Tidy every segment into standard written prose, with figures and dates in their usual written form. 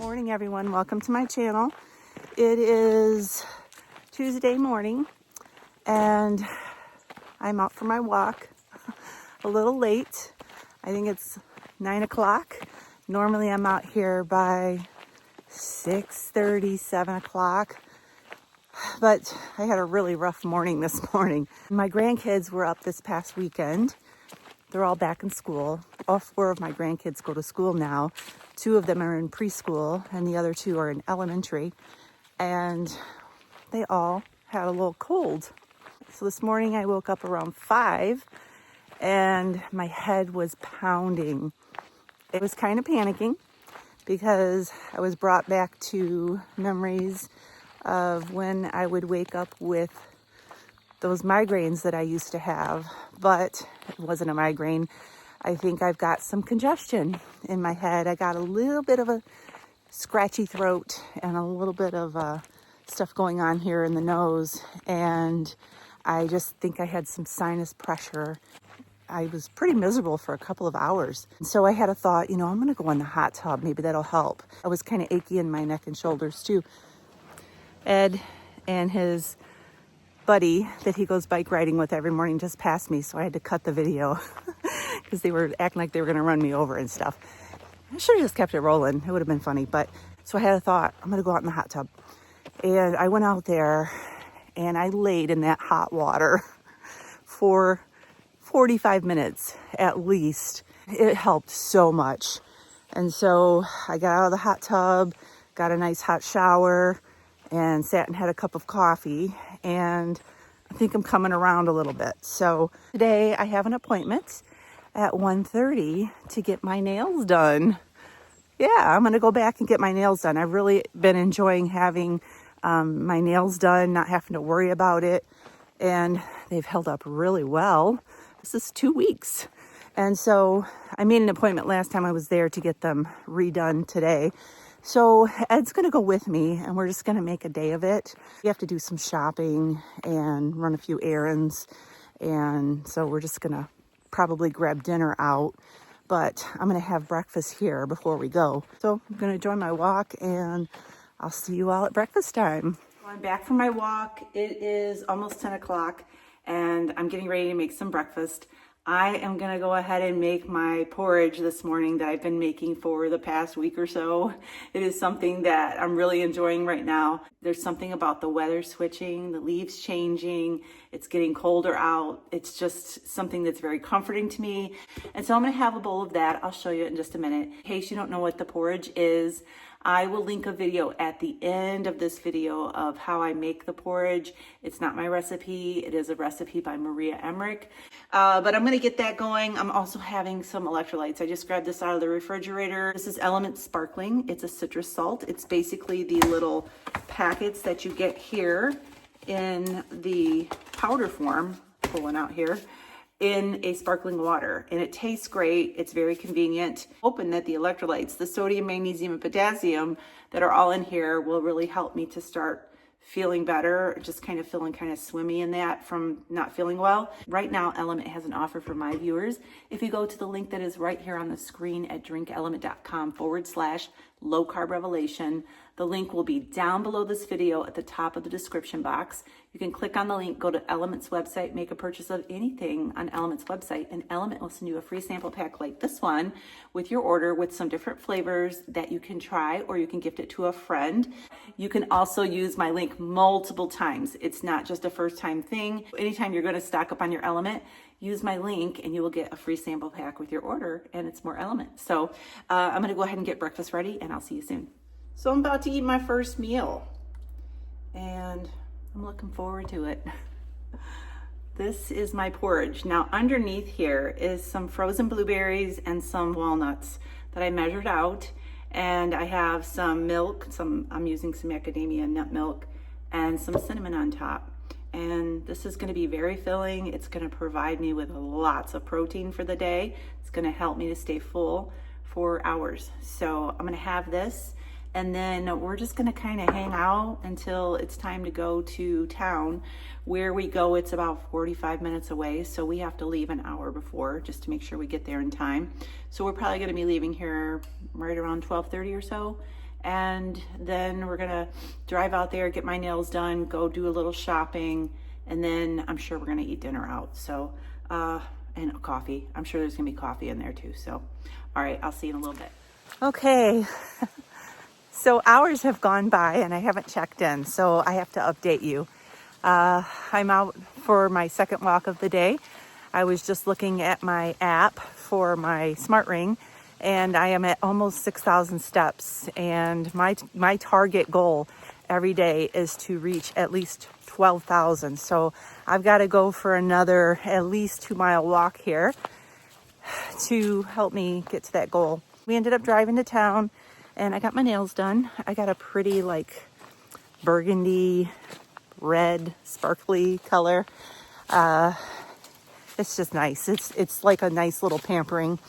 Morning, everyone. Welcome to my channel. It is Tuesday morning and I'm out for my walk. A little late. I think it's 9 o'clock. Normally I'm out here by 6:30, 7 o'clock. But I had a really rough morning this morning. My grandkids were up this past weekend. They're all back in school. All 4 of my grandkids go to school now. 2 of them are in preschool and the other 2 are in elementary. And they all had a little cold. So this morning I woke up around 5 and my head was pounding. It was kind of panicking because I was brought back to memories of when I would wake up with those migraines that I used to have, but it wasn't a migraine. I think I've got some congestion in my head. I got a little bit of a scratchy throat and a little bit of stuff going on here in the nose, and I just think I had some sinus pressure. I was pretty miserable for a couple of hours. So I had a thought, I'm gonna go in the hot tub. Maybe that'll help. I was kind of achy in my neck and shoulders too. Ed and his buddy that he goes bike riding with every morning just passed me, so I had to cut the video because they were acting like they were going to run me over and stuff. I should have just kept it rolling. It would have been funny. But so I had a thought, I'm going to go out in the hot tub. And I went out there and I laid in that hot water for 45 minutes at least. It helped so much. And so I got out of the hot tub, got a nice hot shower, and sat and had a cup of coffee, and I think I'm coming around a little bit. So today I have an appointment at 1:30 to get my nails done. Yeah, I'm gonna go back and get my nails done. I've really been enjoying having my nails done, not having to worry about it, and they've held up really well. This is 2 weeks. And so I made an appointment last time I was there to get them redone today. So Ed's going to go with me and we're just going to make a day of it. We have to do some shopping and run a few errands. And so we're just going to probably grab dinner out. But I'm going to have breakfast here before we go. So I'm going to join my walk and I'll see you all at breakfast time. I'm back from my walk. It is almost 10 o'clock and I'm getting ready to make some breakfast. I am going to go ahead and make my porridge this morning that I've been making for the past week or so. It is something that I'm really enjoying right now. There's something about the weather switching, the leaves changing, it's getting colder out. It's just something that's very comforting to me. And so I'm going to have a bowl of that. I'll show you in just a minute. In case you don't know what the porridge is, I will link a video at the end of this video of how I make the porridge. It's not my recipe. It is a recipe by Maria Emmerich. But I'm going to get that going. I'm also having some electrolytes. I just grabbed this out of the refrigerator. This is Element Sparkling. It's a citrus salt. It's basically the little packets that you get here in the powder form, pulling out here, in a sparkling water, and it tastes great. It's very convenient. Hoping that the electrolytes, the sodium, magnesium, and potassium that are all in here will really help me to start feeling better, just kind of feeling kind of swimmy in that from not feeling well. Right now, Element has an offer for my viewers. If you go to the link that is right here on the screen at drinkelement.com/low carb revelation, the link will be down below this video at the top of the description box. You can click on the link, go to Element's website, make a purchase of anything on Element's website, and Element will send you a free sample pack like this one with your order with some different flavors that you can try, or you can gift it to a friend. You can also use my link multiple times. It's not just a first time thing. Anytime you're going to stock up on your Element, use my link and you will get a free sample pack with your order, and it's more Element. So I'm going to go ahead and get breakfast ready, and I'll see you soon. So I'm about to eat my first meal and I'm looking forward to it. This is my porridge. Now underneath here is some frozen blueberries and some walnuts that I measured out, and I have some milk, I'm using some macadamia nut milk, and some cinnamon on top. And this is going to be very filling. It's going to provide me with lots of protein for the day. It's going to help me to stay full for hours. So I'm going to have this, and then we're just gonna kind of hang out until it's time to go to town. Where we go, it's about 45 minutes away, so we have to leave an hour before just to make sure we get there in time. So we're probably gonna be leaving here right around 12:30 or so, and then we're gonna drive out there, get my nails done, go do a little shopping, and then I'm sure we're gonna eat dinner out. So, and coffee. I'm sure there's gonna be coffee in there too. So, all right, I'll see you in a little bit. Okay, so hours have gone by and I haven't checked in, so I have to update you. I'm out for my second walk of the day. I was just looking at my app for my smart ring, and I am at almost 6,000 steps. And my target goal every day is to reach at least 12,000. So I've got to go for another at least 2-mile walk here to help me get to that goal. We ended up driving to town and I got my nails done. I got a pretty like burgundy, red, sparkly color. It's just nice. It's like a nice little pampering.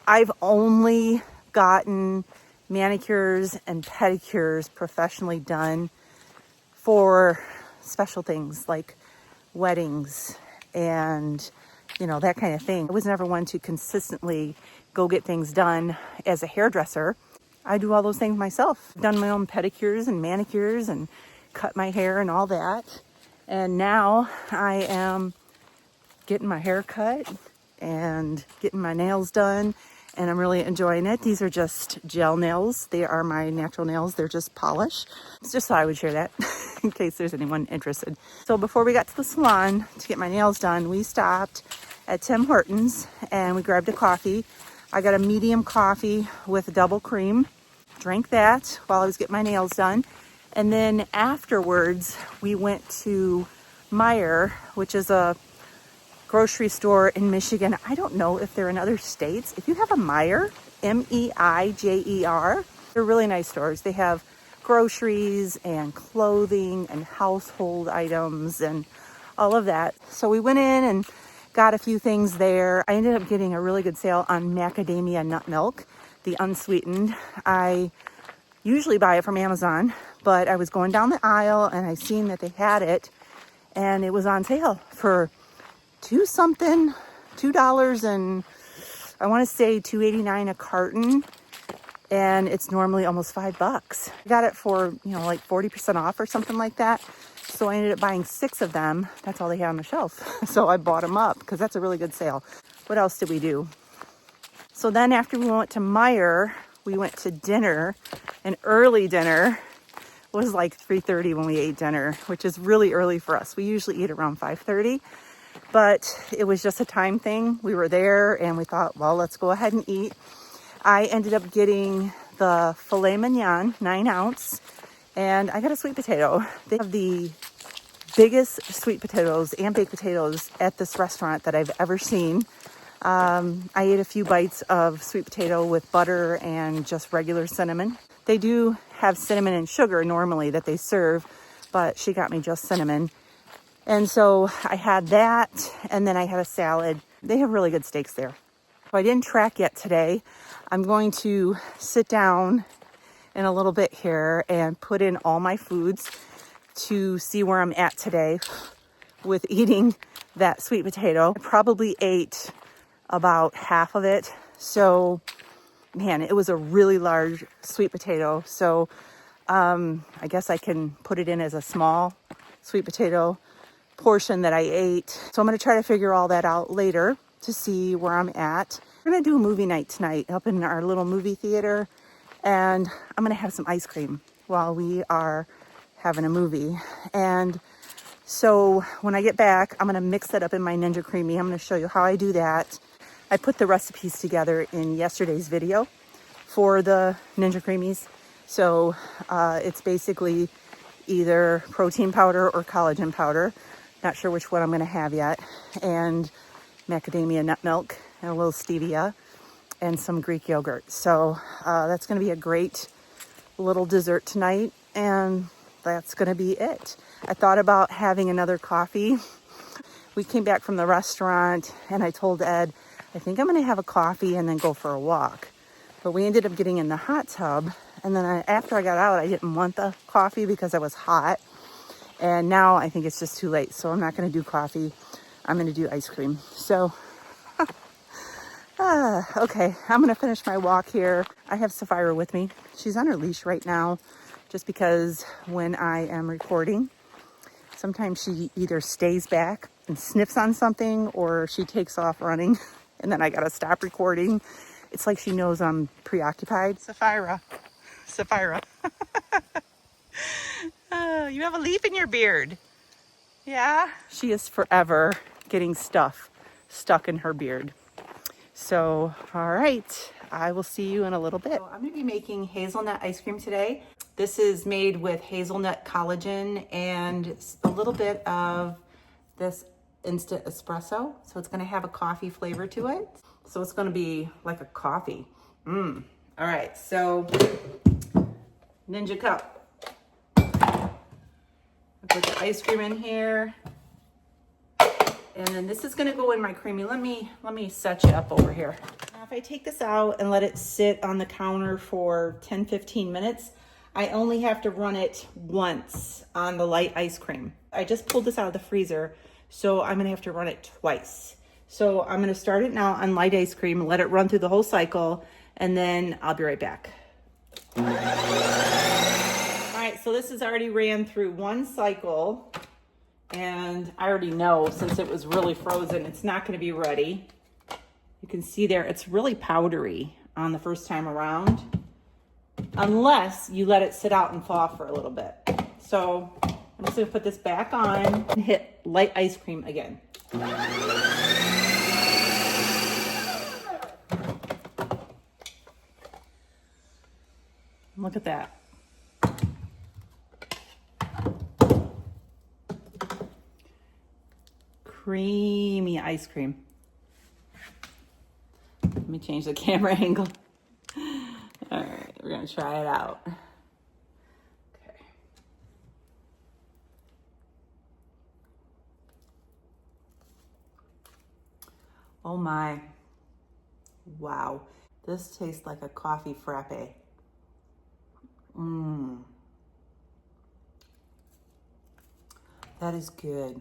I've only gotten manicures and pedicures professionally done for special things like weddings and, you know, that kind of thing. I was never one to consistently go get things done as a hairdresser. I do all those things myself. I've done my own pedicures and manicures and cut my hair and all that. And now I am getting my hair cut and getting my nails done, and I'm really enjoying it. These are just gel nails. They are my natural nails. They're just polish. It's just thought I would share that in case there's anyone interested. So before we got to the salon to get my nails done, we stopped at Tim Hortons and we grabbed a coffee. I got a medium coffee with double cream. Drank that while I was getting my nails done. And then afterwards, we went to Meijer, which is a grocery store in Michigan. I don't know if they're in other states. If you have a Meijer, M-E-I-J-E-R, they're really nice stores. They have groceries and clothing and household items and all of that. So we went in and got a few things there. I ended up getting a really good sale on macadamia nut milk, the unsweetened. I usually buy it from Amazon, but I was going down the aisle and I seen that they had it and it was on sale for $2 and I want to say $2.89 a carton, and it's normally almost $5. I got it for, you know, like 40% off or something like that. So I ended up buying 6 of them. That's all they had on the shelf. So I bought them up because that's a really good sale. What else did we do? So then after we went to Meijer, we went to dinner, an early dinner. It was like 3:30 when we ate dinner, which is really early for us. We usually eat around 5:30. But it was just a time thing. We were there and we thought, well, let's go ahead and eat. I ended up getting the filet mignon, 9 ounce, and I got a sweet potato. They have the biggest sweet potatoes and baked potatoes at this restaurant that I've ever seen. I ate a few bites of sweet potato with butter and just regular cinnamon. They do have cinnamon and sugar normally that they serve, but she got me just cinnamon. And so I had that, and then I had a salad. They have really good steaks there. So I didn't track yet today. I'm going to sit down in a little bit here and put in all my foods to see where I'm at today with eating that sweet potato. I probably ate about half of it. So, man, it was a really large sweet potato. So I guess I can put it in as a small sweet potato portion that I ate. So I'm going to try to figure all that out later to see where I'm at. We're going to do a movie night tonight up in our little movie theater, and I'm going to have some ice cream while we are having a movie. And so when I get back, I'm going to mix that up in my Ninja Creamy. I'm going to show you how I do that. I put the recipes together in yesterday's video for the Ninja Creamies. So it's basically either protein powder or collagen powder. Not sure which one I'm going to have yet. And macadamia nut milk and a little stevia and some Greek yogurt. So that's going to be a great little dessert tonight. And that's going to be it. I thought about having another coffee. We came back from the restaurant and I told Ed, I think I'm going to have a coffee and then go for a walk. But we ended up getting in the hot tub. And then after I got out, I didn't want the coffee because I was hot. And now I think it's just too late. So I'm not going to do coffee. I'm going to do ice cream. So Okay, I'm gonna finish my walk here. I have Sapphira with me. She's on her leash right now, just because when I am recording, sometimes she either stays back and sniffs on something or she takes off running and then I gotta stop recording. It's like she knows I'm preoccupied. Sapphira. You have a leaf in your beard. Yeah? She is forever getting stuff stuck in her beard. So, all right, I will see you in a little bit. So I'm gonna be making hazelnut ice cream today. This is made with hazelnut collagen and a little bit of this instant espresso. So it's gonna have a coffee flavor to it. So it's gonna be like a coffee. All right, so Ninja cup. Put the ice cream in here. And then this is gonna go in my creamy. Let me set you up over here. Now if I take this out and let it sit on the counter for 10-15 minutes, I only have to run it once on the light ice cream. I just pulled this out of the freezer, so I'm gonna have to run it twice. So I'm gonna start it now on light ice cream, let it run through the whole cycle, and then I'll be right back. All right, so this has already ran through one cycle. And I already know, since it was really frozen, it's not going to be ready. You can see there, it's really powdery on the first time around, unless you let it sit out and thaw for a little bit. So I'm just going to put this back on and hit light ice cream again. Look at that. Creamy ice cream. Let me change the camera angle. All right, we're gonna try it out. Okay. Oh my. Wow. This tastes like a coffee frappe. That is good.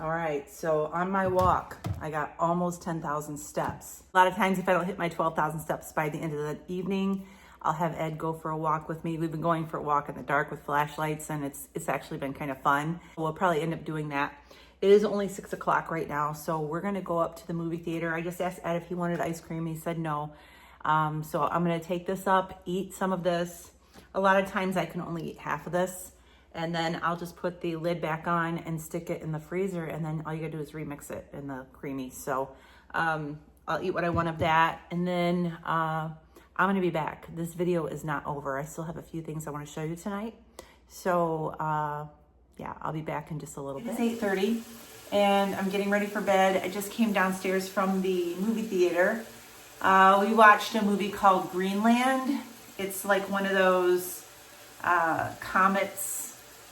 All right, so on my walk, I got almost 10,000 steps. A lot of times if I don't hit my 12,000 steps by the end of the evening, I'll have Ed go for a walk with me. We've been going for a walk in the dark with flashlights, and it's actually been kind of fun. We'll probably end up doing that. It is only 6 o'clock right now, so we're gonna go up to the movie theater. I just asked Ed if he wanted ice cream. He said no. So I'm gonna take this up, eat some of this. A lot of times I can only eat half of this. And then I'll just put the lid back on and stick it in the freezer, and then all you gotta do is remix it in the creamy. So I'll eat what I want of that, and then I'm gonna be back. This video is not over. I still have a few things I wanna show you tonight. So yeah, I'll be back in just a little bit. It's 8:30 and I'm getting ready for bed. I just came downstairs from the movie theater. We watched a movie called Greenland. It's like one of those comets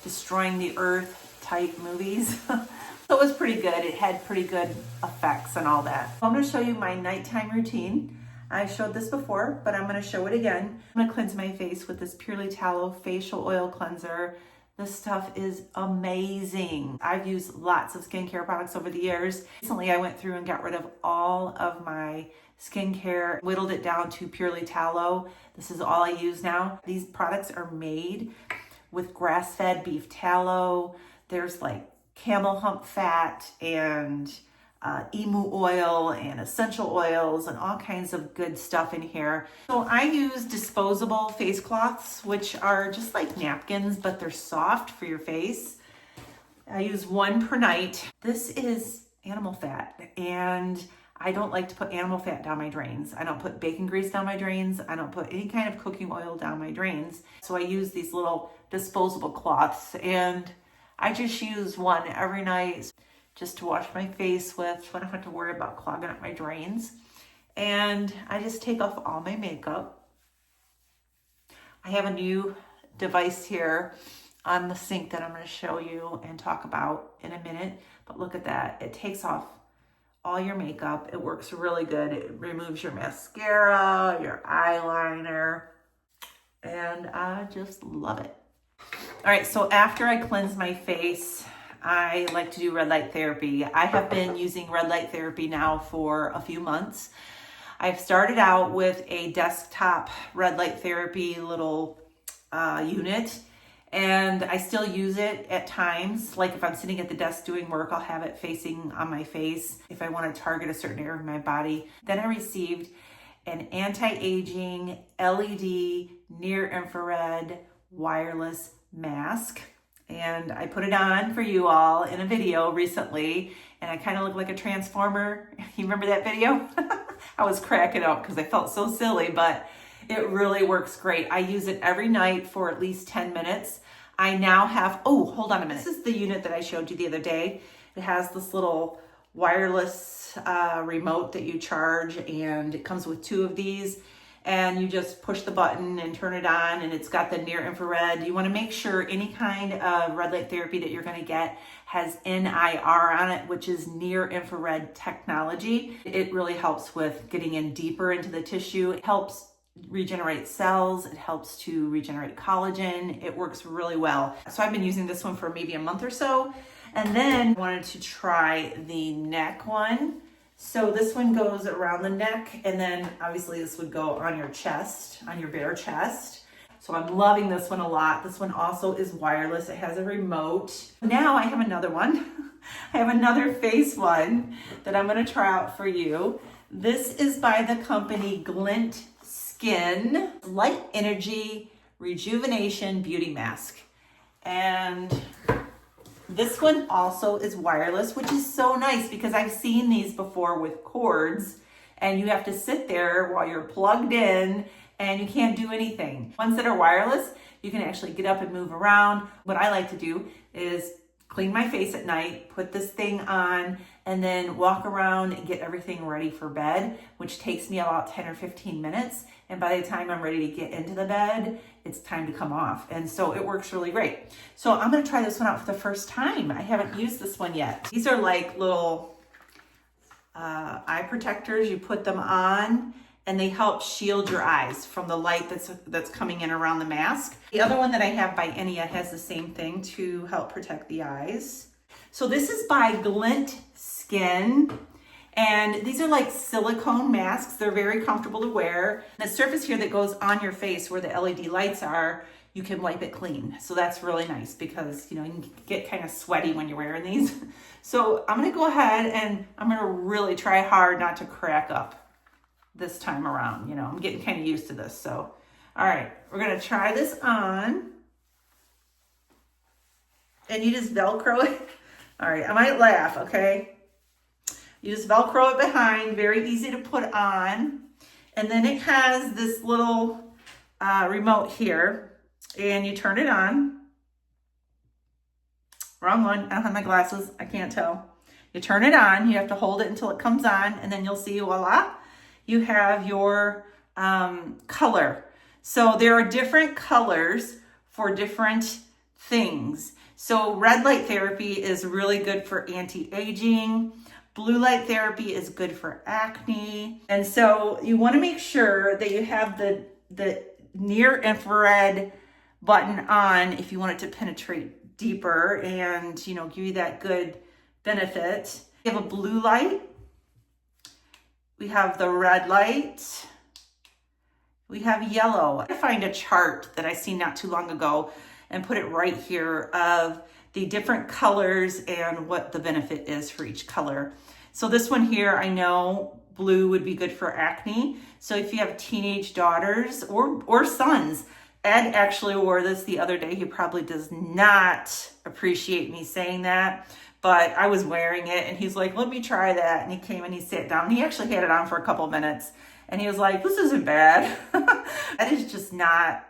destroying the earth type movies. So it was pretty good. It had pretty good effects and all that. I'm gonna show you my nighttime routine. I showed this before, but I'm gonna show it again. I'm gonna cleanse my face with this Purely Tallow facial oil cleanser. This stuff is amazing. I've used lots of skincare products over the years. Recently, I went through and got rid of all of my skincare, whittled it down to Purely Tallow. This is all I use now. These products are made with grass-fed beef tallow. There's like camel hump fat and emu oil and essential oils and all kinds of good stuff in here. So I use disposable face cloths, which are just like napkins, but they're soft for your face. I use one per night. This is animal fat, and I don't like to put animal fat down my drains. I don't put bacon grease down my drains. I don't put any kind of cooking oil down my drains. So I use these little disposable cloths, and I just use one every night just to wash my face with, so I don't have to worry about clogging up my drains. And I just take off all my makeup. I have a new device here on the sink that I'm going to show you and talk about in a minute. But look at that. It takes off all your makeup. It works really good. It removes your mascara, your eyeliner, and I just love it. All right, so after I cleanse my face, I like to do red light therapy. I have been using red light therapy now for a few months. I've started out with a desktop red light therapy little unit, and I still use it at times. Like if I'm sitting at the desk doing work, I'll have it facing on my face if I want to target a certain area of my body. Then I received an anti-aging LED near infrared wireless mask, and I put it on for you all in a video recently, and I kind of look like a transformer. You remember that video? I was cracking up because I felt so silly, but it really works great. I use it every night for at least 10 minutes. I now have, oh, hold on a minute. This is the unit that I showed you the other day. It has this little wireless remote that you charge, and it comes with 2 of these, and you just push the button and turn it on, and it's got the near infrared. You want to make sure any kind of red light therapy that you're going to get has NIR on it, which is near infrared technology. It really helps with getting in deeper into the tissue. It helps regenerate cells. It helps to regenerate collagen. It works really well. So I've been using this one for maybe a month or so. And then I wanted to try the neck one. So this one goes around the neck, and then obviously this would go on your chest, on your bare chest. So I'm loving this one a lot. This one also is wireless. It has a remote. Now I have another one. I have another face one that I'm going to try out for you. This is by the company Glintskin Light Energy Rejuvenation Beauty Mask. And this one also is wireless, which is so nice because I've seen these before with cords, and you have to sit there while you're plugged in and you can't do anything. Ones that are wireless, you can actually get up and move around. What I like to do is clean my face at night, put this thing on, and then walk around and get everything ready for bed, which takes me about 10 or 15 minutes. And by the time I'm ready to get into the bed, it's time to come off. And so it works really great. So I'm gonna try this one out for the first time. I haven't used this one yet. These are like little eye protectors. You put them on, and they help shield your eyes from the light that's coming in around the mask. The other one that I have by Enya has the same thing to help protect the eyes. So this is by Glintskin, and these are like silicone masks. They're very comfortable to wear. The surface here that goes on your face where the LED lights are, you can wipe it clean. So that's really nice because, you know, you can get kind of sweaty when you're wearing these. So I'm gonna go ahead and I'm gonna really try hard not to crack up this time around. You know, I'm getting kind of used to this. So, all right, we're gonna try this on. And you just Velcro it. All right, I might laugh, okay? You just Velcro it behind, very easy to put on. And then it has this little remote here, and you turn it on. Wrong one, I don't have my glasses, I can't tell. You turn it on, you have to hold it until it comes on, and then you'll see, voila, you have your color. So there are different colors for different things. So red light therapy is really good for anti-aging. Blue light therapy is good for acne. And so you want to make sure that you have the near infrared button on if you want it to penetrate deeper and, you know, give you that good benefit. We have a blue light. We have the red light. We have yellow. I find a chart that I seen not too long ago and put it right here of the different colors and what the benefit is for each color. So this one here, I know blue would be good for acne. So if you have teenage daughters or sons, Ed actually wore this the other day. He probably does not appreciate me saying that, but I was wearing it and he's like, let me try that. And he came and he sat down. He actually had it on for a couple of minutes and he was like, this isn't bad. Ed is just not,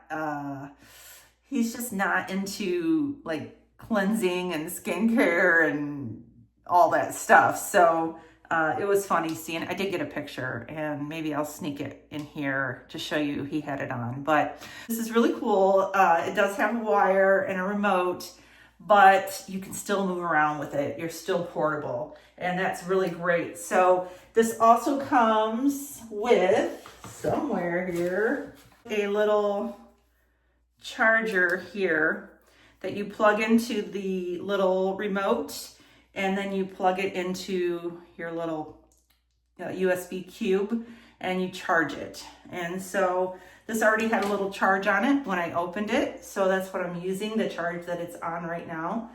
he's just not into like cleansing and skincare and all that stuff. So it was funny seeing, I did get a picture and maybe I'll sneak it in here to show you he had it on, but this is really cool. It does have a wire and a remote, but you can still move around with it. You're still portable, and that's really great. So this also comes with, somewhere here, a little charger here that you plug into the little remote, and then you plug it into your little USB cube, and you charge it. And so this already had a little charge on it when I opened it. So that's what I'm using, the charge that it's on right now.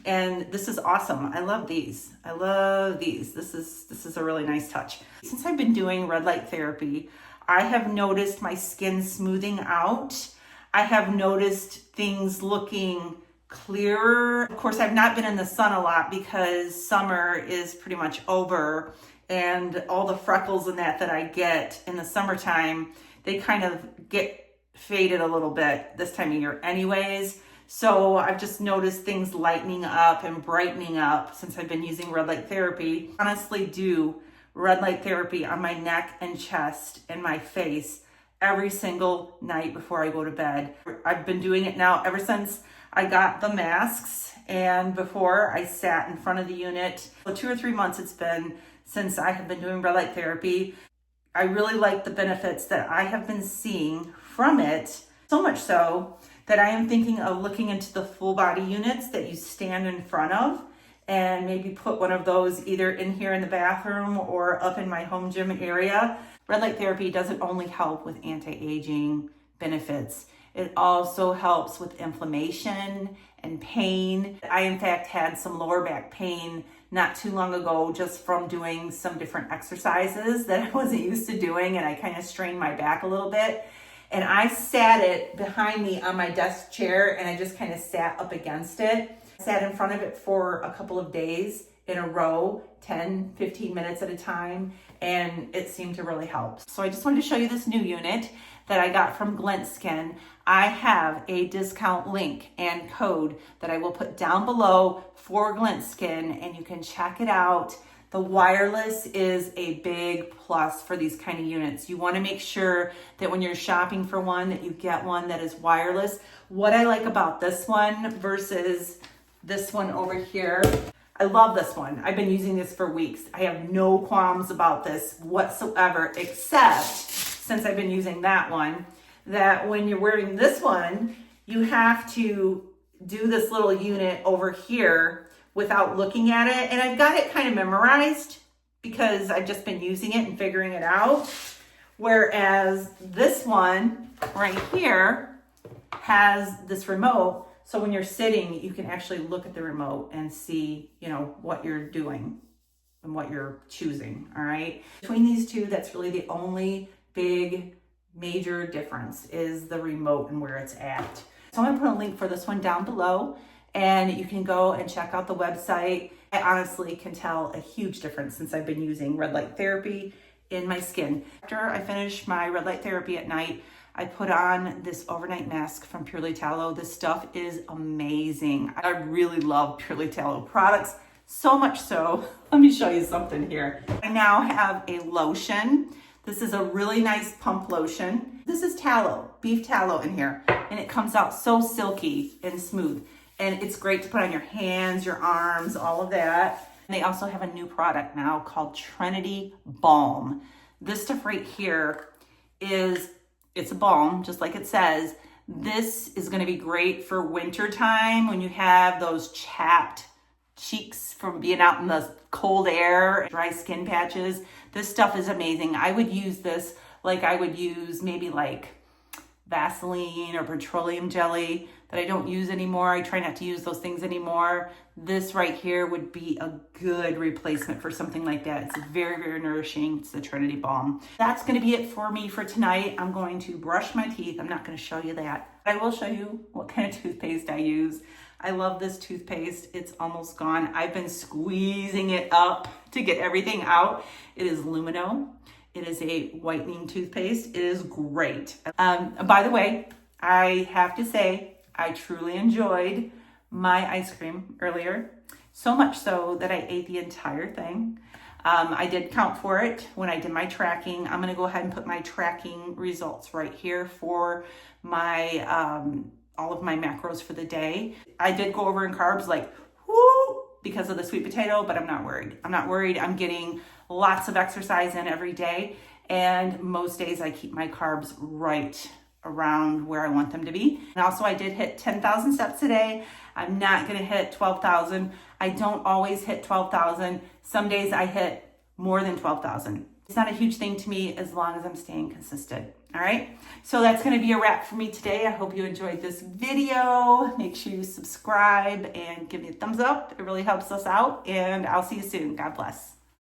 And this is awesome. I love these. I love these. This is a really nice touch. Since I've been doing red light therapy, I have noticed my skin smoothing out. I have noticed things looking clearer. Of course, I've not been in the sun a lot because summer is pretty much over, and all the freckles and that I get in the summertime, they kind of get faded a little bit this time of year anyways. So I've just noticed things lightening up and brightening up since I've been using red light therapy. I honestly do red light therapy on my neck and chest and my face every single night before I go to bed. I've been doing it now ever since I got the masks, and before I sat in front of the unit. 2 or 3 months it's been since I have been doing red light therapy. I really like the benefits that I have been seeing from it, so much so that I am thinking of looking into the full body units that you stand in front of, and maybe put one of those either in here in the bathroom or up in my home gym area. Red light therapy doesn't only help with anti-aging benefits, it also helps with inflammation and pain. I, in fact, had some lower back pain not too long ago just from doing some different exercises that I wasn't used to doing, and I kind of strained my back a little bit. And I sat it behind me on my desk chair, and I just kind of sat up against it. Sat in front of it for a couple of days in a row, 10, 15 minutes at a time, and it seemed to really help. So I just wanted to show you this new unit that I got from Glintskin. I have a discount link and code that I will put down below for Glintskin, and you can check it out. The wireless is a big plus for these kind of units. You want to make sure that when you're shopping for one, that you get one that is wireless. What I like about this one versus this one over here, I love this one. I've been using this for weeks. I have no qualms about this whatsoever, except since I've been using that one, that when you're wearing this one, you have to do this little unit over here without looking at it. And I've got it kind of memorized because I've just been using it and figuring it out. Whereas this one right here has this remote. So when you're sitting, you can actually look at the remote and see, what you're doing and what you're choosing, all right? Between these two, that's really the only big major difference is the remote and where it's at. So I'm gonna put a link for this one down below, and you can go and check out the website. I honestly can tell a huge difference since I've been using red light therapy in my skin. After I finish my red light therapy at night, I put on this overnight mask from Purely Tallow. This stuff is amazing. I really love Purely Tallow products, so much so, let me show you something here. I now have a lotion. This is a really nice pump lotion. This is tallow, beef tallow in here, and it comes out so silky and smooth. And it's great to put on your hands, your arms, all of that. And they also have a new product now called Trinity Balm. This stuff right here it's a balm, just like it says. This is gonna be great for winter time when you have those chapped cheeks from being out in the cold air, dry skin patches. This stuff is amazing. I would use this like I would use maybe like Vaseline or petroleum jelly that I don't use anymore. I try not to use those things anymore. This right here would be a good replacement for something like that. It's very, very nourishing. It's the Trinity Balm. That's going to be it for me for tonight. I'm going to brush my teeth. I'm not going to show you that. I will show you what kind of toothpaste I use. I love this toothpaste. It's almost gone. I've been squeezing it up to get everything out. It is Lumino. It is a whitening toothpaste. It is great. By the way, I have to say, I truly enjoyed my ice cream earlier, so much so that I ate the entire thing. I did count for it when I did my tracking. I'm gonna go ahead and put my tracking results right here for my all of my macros for the day. I did go over in carbs like, whoo, because of the sweet potato, but I'm not worried. I'm not worried. I'm getting lots of exercise in every day, and most days I keep my carbs right around where I want them to be. And also I did hit 10,000 steps today. I'm not gonna hit 12,000. I don't always hit 12,000. Some days I hit more than 12,000. It's not a huge thing to me as long as I'm staying consistent. All right. So that's going to be a wrap for me today. I hope you enjoyed this video. Make sure you subscribe and give me a thumbs up. It really helps us out. And I'll see you soon. God bless.